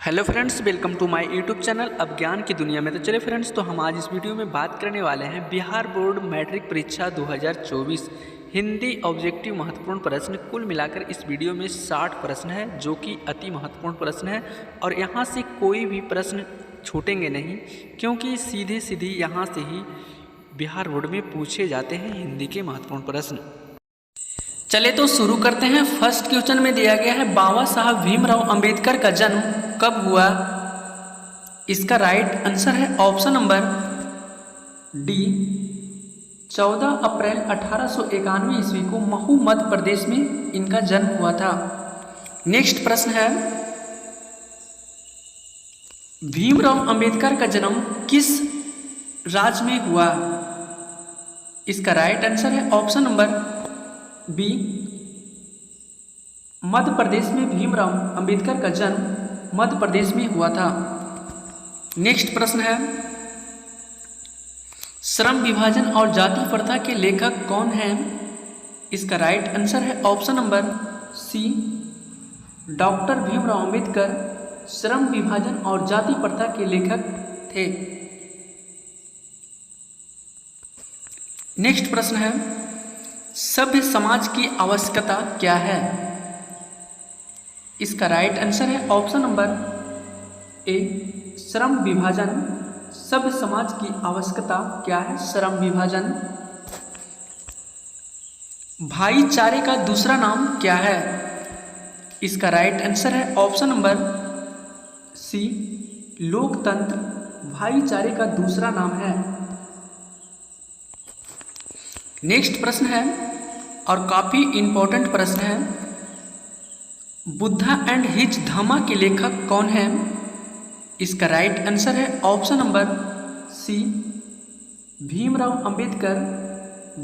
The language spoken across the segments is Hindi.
Hello friends, welcome to my YouTube channel अब ज्ञान की दुनिया में। तो चले फ्रेंड्स, तो हम आज इस वीडियो में बात करने वाले हैं बिहार बोर्ड मैट्रिक परीक्षा 2024 हिंदी ऑब्जेक्टिव महत्वपूर्ण प्रश्न। कुल मिलाकर इस वीडियो में 60 प्रश्न है, जो कि अति महत्वपूर्ण प्रश्न है और यहाँ से कोई भी प्रश्न छूटेंगे नहीं, क्योंकि सीधे सीधे यहाँ से ही बिहार बोर्ड में पूछे जाते हैं हिंदी के महत्वपूर्ण प्रश्न। चले तो शुरू करते हैं। फर्स्ट क्वेश्चन में दिया गया है, बाबा साहब भीमराव अंबेडकर का जन्म कब हुआ? इसका राइट आंसर है ऑप्शन नंबर डी, 14 अप्रैल 1891 ईस्वी को महू मध्य प्रदेश में इनका जन्म हुआ था। नेक्स्ट प्रश्न है, भीमराव अंबेडकर का जन्म किस राज्य में हुआ? इसका राइट आंसर है option number B, Madhya Pradesh में भीमराव अंबेडकर का जन्म मध्य प्रदेश में हुआ था। नेक्स्ट प्रश्न है, श्रम विभाजन और जाति प्रथा के लेखक कौन हैं? इसका राइट आंसर है option number C, doctor Bhimrao Ambedkar श्रम विभाजन और जाति प्रथा के लेखक थे। नेक्स्ट प्रश्न है, सभ्य समाज की आवश्यकता क्या है? इसका राइट आंसर है ऑप्शन नंबर ए, श्रम विभाजन। सभ्य समाज की आवश्यकता क्या है? श्रम विभाजन। भाईचारे का दूसरा नाम क्या है? इसका राइट आंसर है ऑप्शन नंबर सी, लोकतंत्र भाईचारे का दूसरा नाम है। नेक्स्ट प्रश्न है और काफ़ी इम्पोर्टेंट प्रश्न है, बुद्धा एंड हिज धम्मा के लेखक कौन हैं? इसका राइट आंसर है option number C, Bhimrao Ambedkar.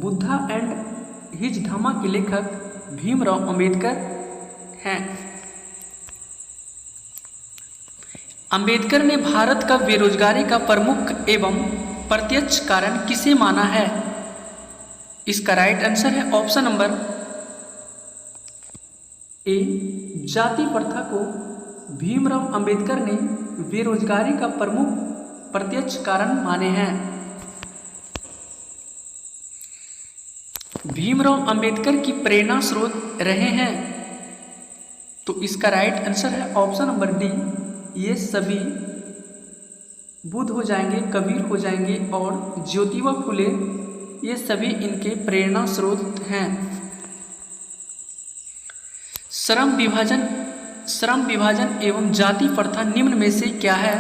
Buddha and his Dhamma के लेखक भीमराव अंबेडकर हैं। अंबेडकर ने भारत का बेरोजगारी का प्रमुख एवं प्रत्यक्ष कारण किसे माना है? इसका राइट आंसर है ऑप्शन नंबर ए, जाति प्रथा को भीमराव अंबेडकर ने बेरोजगारी का प्रमुख प्रत्यक्ष कारण माने हैं। भीमराव अंबेडकर की प्रेरणा स्रोत रहे हैं, तो इसका राइट आंसर है ऑप्शन नंबर डी, ये सभी बुद्ध हो जाएंगे, कबीर हो जाएंगे और ज्योतिबा फुले, ये सभी इनके प्रेरणा स्रोत हैं। श्रम विभाजन एवं जाति प्रथा निम्न में से क्या है?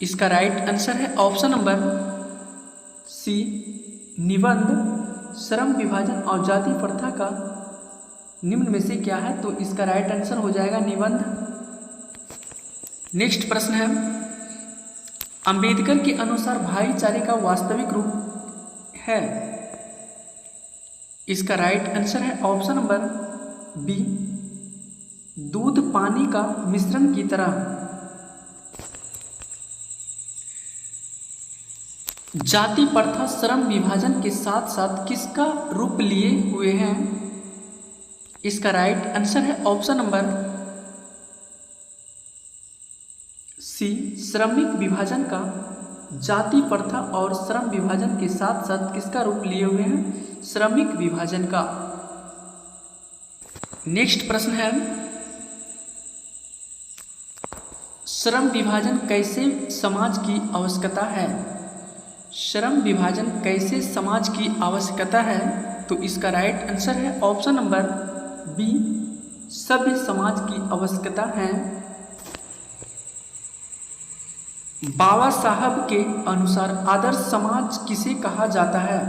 इसका राइट आंसर है ऑप्शन नंबर सी, निबंध। श्रम विभाजन और जाति प्रथा का निम्न में से क्या है? तो इसका राइट आंसर हो जाएगा निबंध। नेक्स्ट प्रश्न है, अंबेडकर के अनुसार भाईचारे का वास्तविक रूप है? इसका राइट आंसर है ऑप्शन नंबर बी, दूध पानी का मिश्रण की तरह। जाति प्रथा श्रम विभाजन के साथ साथ किसका रूप लिए हुए हैं? इसका राइट आंसर है ऑप्शन नंबर सी, श्रमिक विभाजन का। जाति प्रथा और श्रम विभाजन के साथ साथ किसका रूप लिए हुए हैं? श्रमिक विभाजन का। नेक्स्ट प्रश्न है, श्रम विभाजन कैसे समाज की आवश्यकता है? श्रम विभाजन कैसे समाज की आवश्यकता है? तो इसका राइट आंसर है ऑप्शन नंबर बी, सभ्य समाज की आवश्यकता है। बाबा साहब के अनुसार आदर्श समाज किसे कहा जाता है?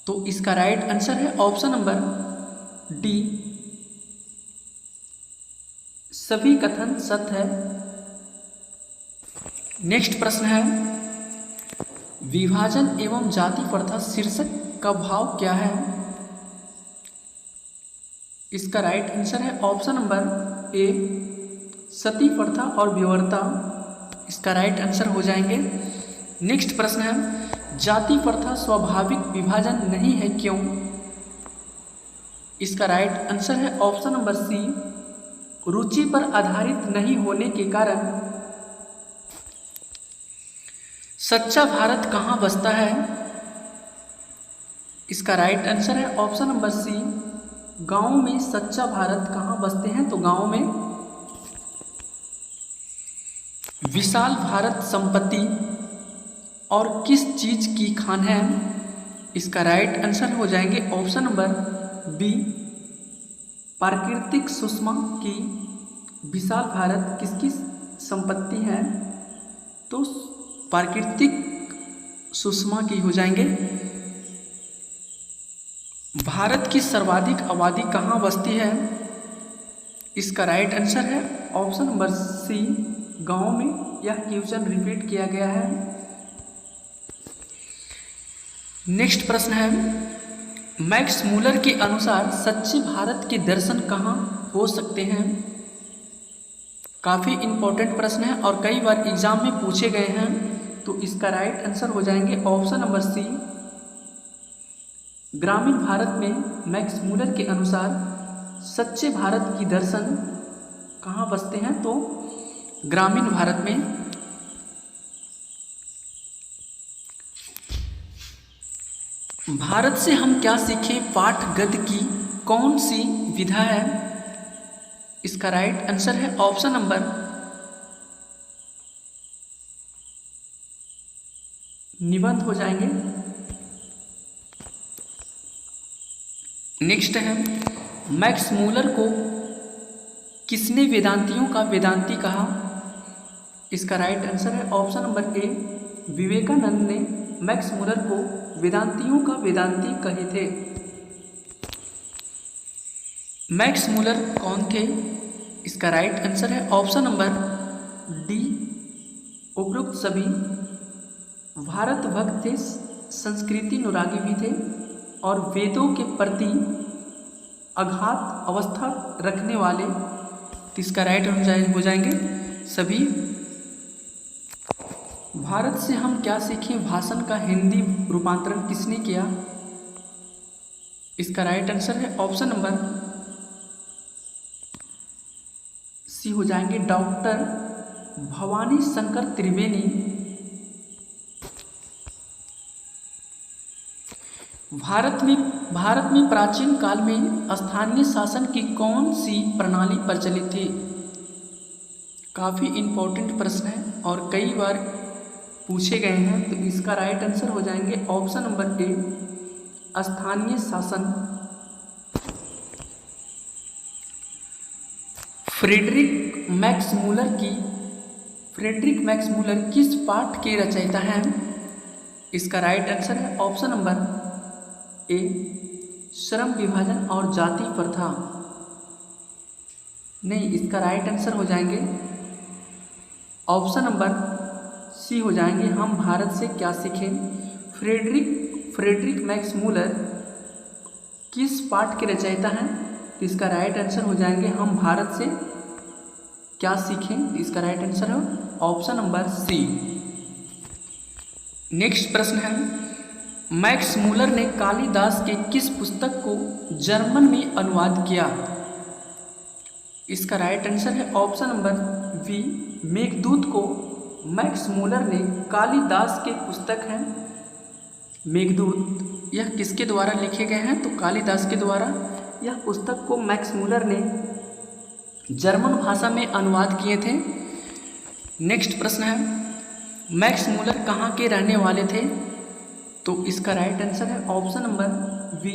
तो इसका राइट आंसर है ऑप्शन नंबर डी, सभी कथन सत्य है। नेक्स्ट प्रश्न है, विभाजन एवं जाति प्रथा शीर्षक का भाव क्या है? इसका राइट आंसर है ऑप्शन नंबर ए, सती प्रथा और विवरता। इसका राइट आंसर हो जाएंगे। नेक्स्ट प्रश्न है, जाति प्रथा स्वाभाविक विभाजन नहीं है क्यों? इसका राइट आंसर है ऑप्शन नंबर सी, रुचि पर आधारित नहीं होने के कारण सच्चा भारत कहाँ बसता है? इसका राइट आंसर है ऑप्शन नंबर सी, गांव में। सच्चा भारत कहाँ बसते हैं? तो गांव में। विशाल भारत संपत्ति और किस चीज की खान है? इसका राइट आंसर हो जाएंगे ऑप्शन नंबर बी, प्राकृतिक सुषमा की। विशाल भारत किसकी संपत्ति है? तो प्राकृतिक सुषमा की हो जाएंगे। भारत की सर्वाधिक आबादी कहाँ बसती है? इसका राइट आंसर है ऑप्शन नंबर सी, गांव में। यह क्वेश्चन रिपीट किया गया है। नेक्स्ट प्रश्न है, मैक्स मूलर के अनुसार सच्चे भारत के दर्शन कहाँ हो सकते हैं? काफ़ी इंपॉर्टेंट प्रश्न है और कई बार एग्जाम में पूछे गए हैं। तो इसका राइट आंसर हो जाएंगे ऑप्शन नंबर सी, ग्रामीण भारत में। मैक्स मूलर के अनुसार सच्चे भारत की दर्शन कहाँ बसते हैं? तो ग्रामीण भारत में। भारत से हम क्या सीखें पाठ गद्य की कौन सी विधा है? इसका राइट आंसर है ऑप्शन नंबर निबंध हो जाएंगे। नेक्स्ट है, मैक्स मूलर को किसने वेदांतियों का वेदांती कहा? इसका राइट आंसर है ऑप्शन नंबर ए, विवेकानंद ने मैक्स मूलर को वेदांतियों का वेदांती कहे थे। मैक्स मूलर कौन थे? इसका राइट आंसर है ऑप्शन नंबर डी, उपरोक्त सभी भारत भक्त थे, संस्कृति अनुरागी भी थे और वेदों के प्रति अगाध अवस्था रखने वाले। इसका राइट हो जाएंगे सभी। भारत से हम क्या सीखें भाषण का हिंदी रूपांतरण किसने किया? इसका राइट आंसर है ऑप्शन नंबर सी हो जाएंगे, डॉक्टर भवानी शंकर त्रिवेणी। भारत में प्राचीन काल में स्थानीय शासन की कौन सी प्रणाली प्रचलित थी? काफ़ी इम्पोर्टेंट प्रश्न है और कई बार पूछे गए हैं। तो इसका राइट आंसर हो जाएंगे ऑप्शन नंबर ए, स्थानीय शासन। फ्रेडरिक मैक्स मूलर किस पाठ के रचयिता हैं? इसका राइट आंसर है ऑप्शन नंबर ए, श्रम विभाजन और जाति प्रथा। नहीं, इसका राइट आंसर हो जाएंगे ऑप्शन नंबर सी हो जाएंगे, हम भारत से क्या सीखें। फ्रेडरिक मैक्स मूलर किस पाठ के रचयिता हैं? तो इसका राइट आंसर हो जाएंगे, हम भारत से क्या सीखें। इसका राइट आंसर है ऑप्शन नंबर सी। नेक्स्ट प्रश्न है, मैक्स मूलर ने कालिदास के किस पुस्तक को जर्मन में अनुवाद किया? इसका राइट आंसर है ऑप्शन नंबर बी, मेघदूत को मैक्स मूलर ने, कालिदास के पुस्तक हैं मेघदूत, यह किसके द्वारा लिखे गए हैं? तो कालिदास के द्वारा। यह पुस्तक को मैक्स मूलर ने जर्मन भाषा में अनुवाद किए थे। नेक्स्ट प्रश्न है, मैक्स मूलर कहाँ के रहने वाले थे? तो इसका राइट आंसर है ऑप्शन नंबर बी,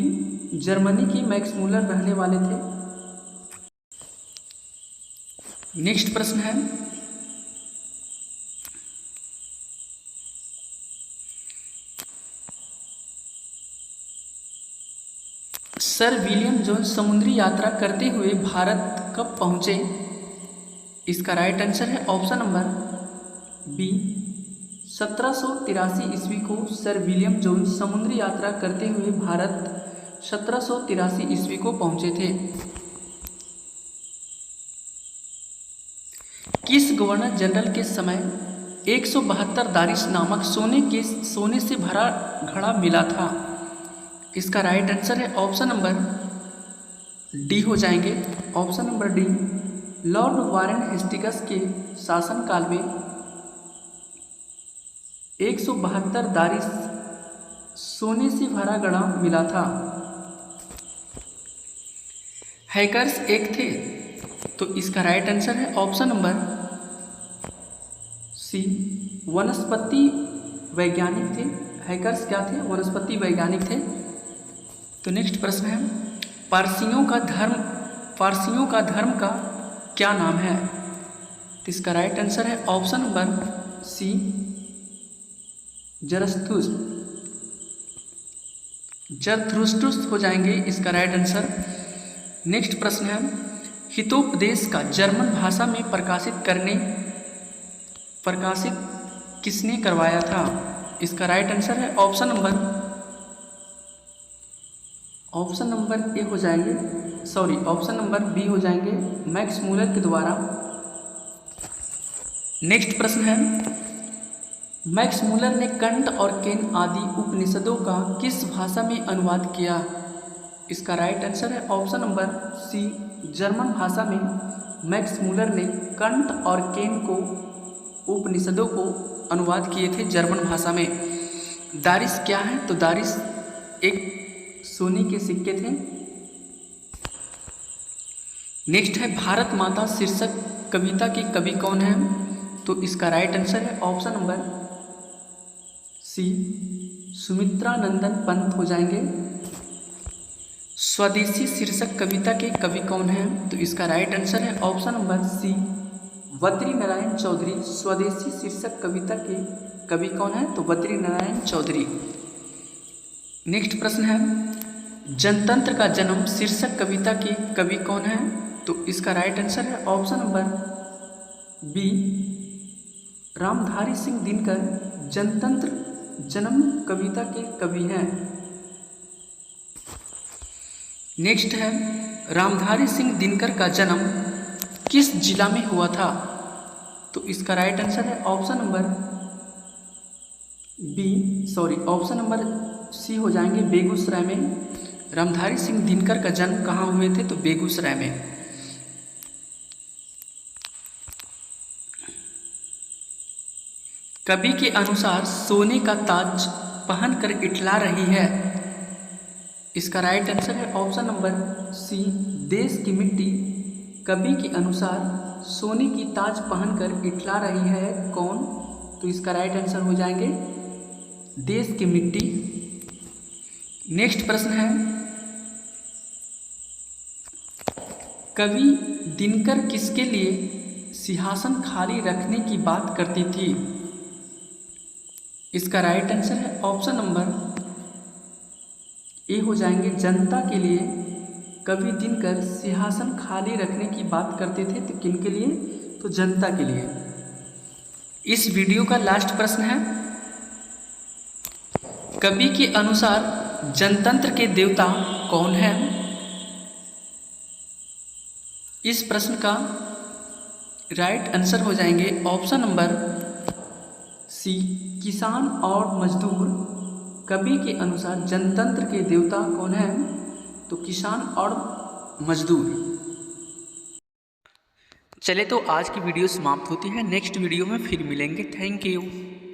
जर्मनी की मैक्स मूलर रहने वाले थे। नेक्स्ट प्रश्न है, सर विलियम जोन्स समुद्री यात्रा करते हुए भारत कब पहुंचे? इसका राइट आंसर है ऑप्शन नंबर बी, 1783 ईस्वी को सर विलियम जोन्स समुद्री यात्रा करते हुए भारत 1783 ईस्वी को पहुंचे थे। किस गवर्नर जनरल के समय 172 दारिश नामक सोने से भरा घड़ा मिला था? इसका राइट आंसर है ऑप्शन नंबर डी हो जाएंगे, option number D, Lord Warren Hastings के शासनकाल में 172 दारिस सोने से भरा घड़ा मिला था। हैकर्स एक थे, तो इसका राइट आंसर है ऑप्शन नंबर सी, वनस्पति वैज्ञानिक थे। हैकर्स क्या थे? वनस्पति वैज्ञानिक थे। तो नेक्स्ट प्रश्न है, पारसियों का धर्म का क्या नाम है? तो इसका राइट आंसर है ऑप्शन नंबर सी, जरथुस्ट्र हो जाएंगे इसका राइट आंसर। नेक्स्ट प्रश्न है, हितोपदेश का जर्मन भाषा में प्रकाशित किसने करवाया था? इसका राइट आंसर है ऑप्शन नंबर ए हो जाएंगे, ऑप्शन नंबर बी हो जाएंगे, मैक्स मूलर के द्वारा। नेक्स्ट प्रश्न है, मैक्स मूलर ने कंट और केन आदि उपनिषदों का किस भाषा में अनुवाद किया? इसका राइट आंसर है ऑप्शन नंबर सी, जर्मन भाषा में मैक्स मूलर ने कंट और केन को उपनिषदों को अनुवाद किए थे जर्मन भाषा में। दारिस क्या है? तो दारिस एक सोने के सिक्के थे। नेक्स्ट है, भारत माता शीर्षक कविता के कवि कौन है? तो इसका राइट आंसर है ऑप्शन नंबर सी, सुमित्रा नंदन पंत हो जाएंगे। स्वदेशी शीर्षक कविता के कवि कौन हैं? तो इसका राइट आंसर है option number C, Badri Narayan Chaudhary. स्वदेशी शीर्षक कविता के कवि कौन हैं? तो बद्री नारायण चौधरी। नेक्स्ट प्रश्न है, जनतंत्र का जन्म शीर्षक कविता के कवि कौन हैं? तो इसका राइट आंसर है option number B, Ramdhari Singh Dinkar जनतंत्र जन्म कविता के कवि हैं। नेक्स्ट है, रामधारी सिंह दिनकर का जन्म किस जिला में हुआ था? तो इसका राइट आंसर है option number option number C हो जाएंगे, बेगूसराय में। रामधारी सिंह दिनकर का जन्म कहाँ हुए थे? तो बेगूसराय में। कवि के अनुसार सोने का ताज पहनकर इठला रही है। इसका राइट आंसर है ऑप्शन नंबर सी, देश की मिट्टी। कवि के अनुसार सोने की ताज पहनकर इठला रही है कौन? तो इसका राइट आंसर हो जाएंगे देश की मिट्टी। नेक्स्ट प्रश्न है, कवि दिनकर किसके लिए सिंहासन खाली रखने की बात करती थी? इसका राइट आंसर है ऑप्शन नंबर ए हो जाएंगे, जनता के लिए। कवि दिनकर सिंहासन खाली रखने की बात करते थे, तो किन के लिए? तो जनता के लिए। इस वीडियो का लास्ट प्रश्न है, कवि के अनुसार जनतंत्र के देवता कौन है? इस प्रश्न का राइट आंसर हो जाएंगे ऑप्शन नंबर सी, किसान और मजदूर। कवि के अनुसार जनतंत्र के देवता कौन है? तो किसान और मजदूर। चले तो आज की वीडियो समाप्त होती है, नेक्स्ट वीडियो में फिर मिलेंगे। Thank you.